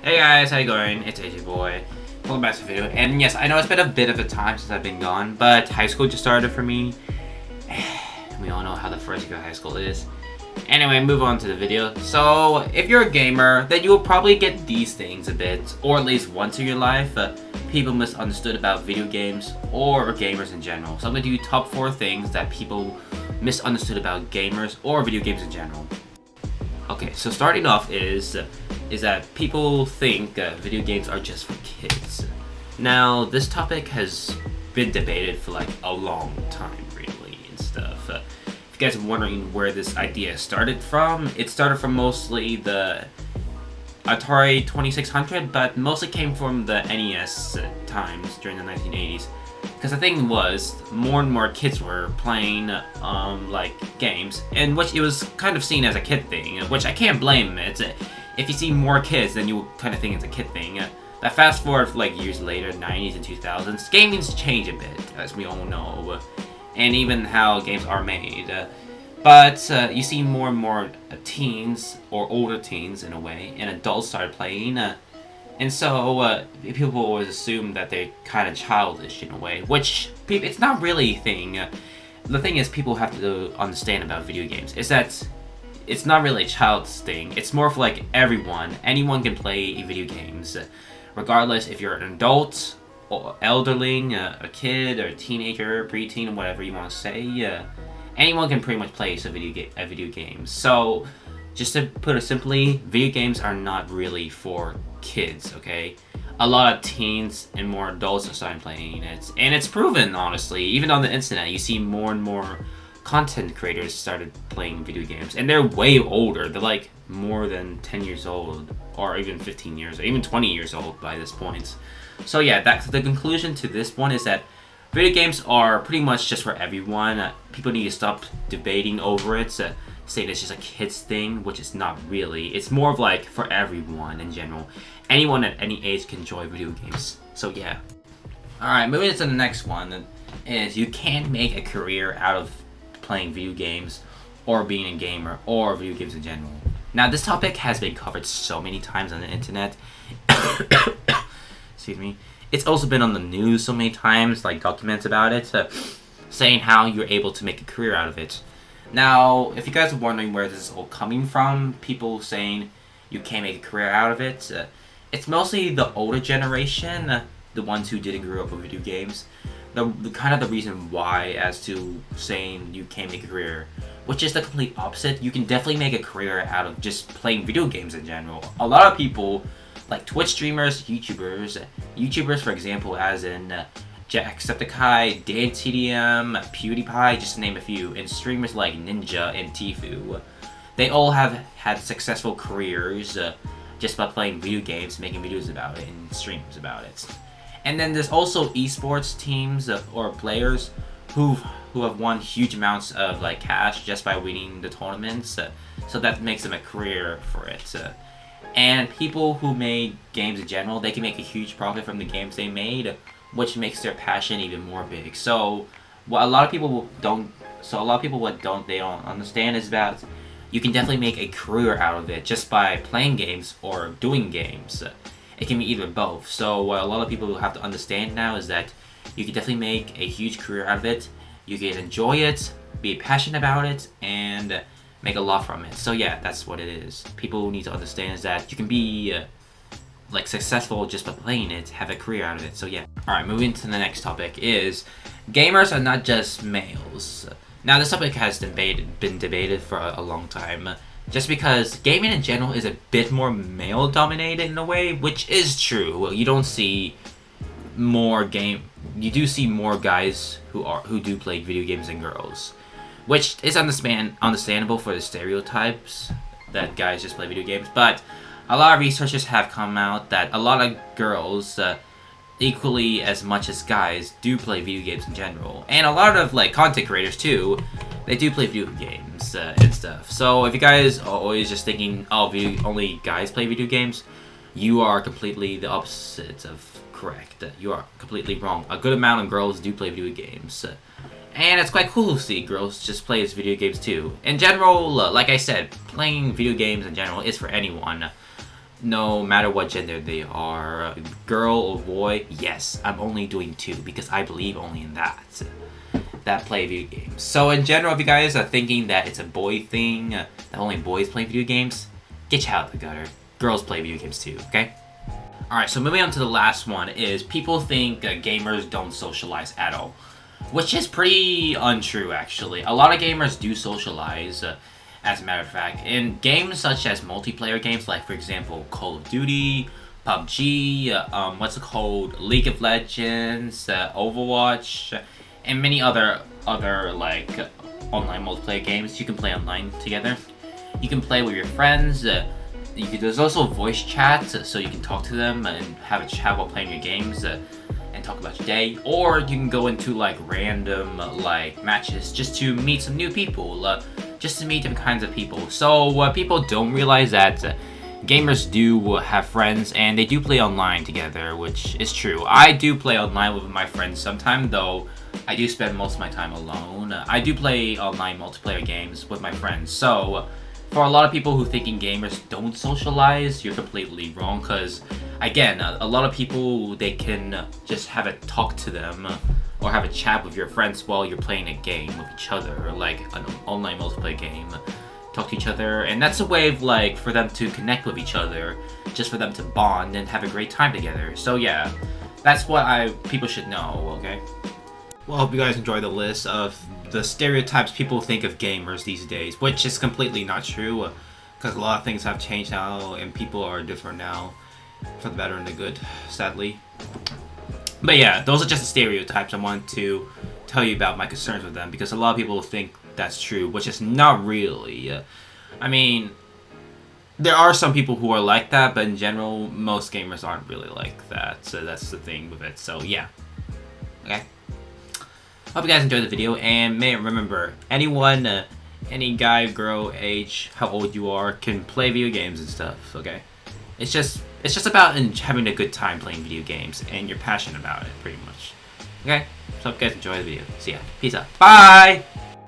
Hey guys, how you going? It's AJ Boy. Welcome back to the video. And yes, I know it's been a bit of a time since I've been gone, but high school just started for me. We all know how the first year of high school is. Anyway, move on to the video. So, if you're a gamer, then you will probably get these things a bit, or at least once in your life. People misunderstood about video games, or gamers in general. So I'm going to do top 4 things that people misunderstood about gamers, or video games in general. Okay, so starting off is that people think video games are just for kids. Now, this topic has been debated for like a long time, really, and stuff. If you guys are wondering where this idea started from, it started from mostly the Atari 2600, but mostly came from the NES times during the 1980s. Because the thing was, more and more kids were playing like games, and which it was kind of seen as a kid thing, which I can't blame it. If you see more kids, then you kind of think it's a kid thing. But fast forward like years later, 90s and 2000s, gaming's changed a bit, as we all know, and even how games are made. But you see more and more teens, or older teens in a way, and adults start playing. And so, people always assume that they're kind of childish in a way, which it's not really a thing. The thing is, people have to understand about video games is that it's not really a child's thing. It's more of like anyone can play video games, regardless if you're an adult, or elderling, a kid, or a teenager, preteen, whatever you want to say. Anyone can pretty much play a video game. So, just to put it simply, video games are not really for kids, okay? A lot of teens and more adults are starting playing it, and it's proven, honestly. Even on the internet, you see more and more content creators started playing video games, and they're way older. They're like more than 10 years old, or even 15 years, or even 20 years old by this point. So yeah, the conclusion to this one is that video games are pretty much just for everyone. People need to stop debating over it, saying it's just a kids thing, which is not really. It's more of like for everyone in general. Anyone at any age can enjoy video games. So yeah. Alright, moving to the next one is you can't make a career out of playing video games, or being a gamer, or video games in general. Now, this topic has been covered so many times on the internet. Excuse me. It's also been on the news so many times, like documents about it, saying how you're able to make a career out of it. Now, if you guys are wondering where this is all coming from, people saying you can't make a career out of it, it's mostly the older generation, the ones who didn't grow up with video games. The kind of the reason why as to saying you can't make a career, which is the complete opposite. You can definitely make a career out of just playing video games in general. A lot of people, like Twitch streamers, YouTubers for example, as in Jacksepticeye, DanTDM, PewDiePie, just to name a few, and streamers like Ninja and Tfue. They all have had successful careers just by playing video games, making videos about it, and streams about it. And then there's also esports teams or players who have won huge amounts of like cash just by winning the tournaments. So that makes them a career for it. And people who made games in general, they can make a huge profit from the games they made, which makes their passion even more big. So what a lot of people don't understand is that you can definitely make a career out of it just by playing games or doing games. It can be either both. So what a lot of people have to understand now is that you can definitely make a huge career out of it. You can enjoy it, be passionate about it, and make a lot from it. So yeah, that's what it is. People need to understand is that you can be like successful just by playing it, have a career out of it. So yeah. Alright, moving to the next topic is gamers are not just males. Now this topic has been debated for a long time. Just because gaming in general is a bit more male dominated in a way, which is true. Well, you don't see you do see more guys who do play video games than girls, which is understandable for the stereotypes that guys just play video games. But a lot of researchers have come out that a lot of girls, equally as much as guys, do play video games in general, and a lot of like content creators too. They do play video games and stuff. So if you guys are always just thinking, oh, only guys play video games, you are completely the opposite of correct. You are completely wrong. A good amount of girls do play video games. And it's quite cool to see girls just play video games too. In general, like I said, playing video games in general is for anyone. no matter what gender they are, girl or boy, yes, I'm only doing two because I believe only in that play video games. So in general, if you guys are thinking that it's a boy thing, that only boys play video games, get you out of the gutter. Girls play video games too, okay? Alright, so moving on to the last one is people think gamers don't socialize at all. Which is pretty untrue, actually. A lot of gamers do socialize, as a matter of fact. In games such as multiplayer games, like for example, Call of Duty, PUBG, what's it called, League of Legends, Overwatch, and many other like online multiplayer games, you can play online together. You can play with your friends. There's also voice chat, so you can talk to them and have a chat while playing your games. And talk about your day, or you can go into like random like matches just to meet some new people, just to meet different kinds of people. So people don't realize that gamers do have friends and they do play online together, which is true. I do play online with my friends sometimes, though I do spend most of my time alone. I do play online multiplayer games with my friends. So for a lot of people who thinking gamers don't socialize, you're completely wrong, because again, a lot of people, they can just have a talk to them or have a chat with your friends while you're playing a game with each other, like an online multiplayer game. Talk to each other, and that's a way of like for them to connect with each other, just for them to bond and have a great time together. So yeah, that's what people should know, okay? Well, I hope you guys enjoyed the list of the stereotypes people think of gamers these days, which is completely not true, because a lot of things have changed now and people are different now, for the better and the good, sadly. But yeah, those are just the stereotypes I wanted to tell you about my concerns with them, because a lot of people think that's true, which is not really. I mean, there are some people who are like that, but in general, most gamers aren't really like that, so that's the thing with it. So yeah, okay. Hope you guys enjoyed the video, and remember, anyone, any guy, girl, age, how old you are, can play video games and stuff, okay? It's just about having a good time playing video games, and you're passionate about it, pretty much. Okay? So hope you guys enjoy the video. See ya. Peace out. Bye!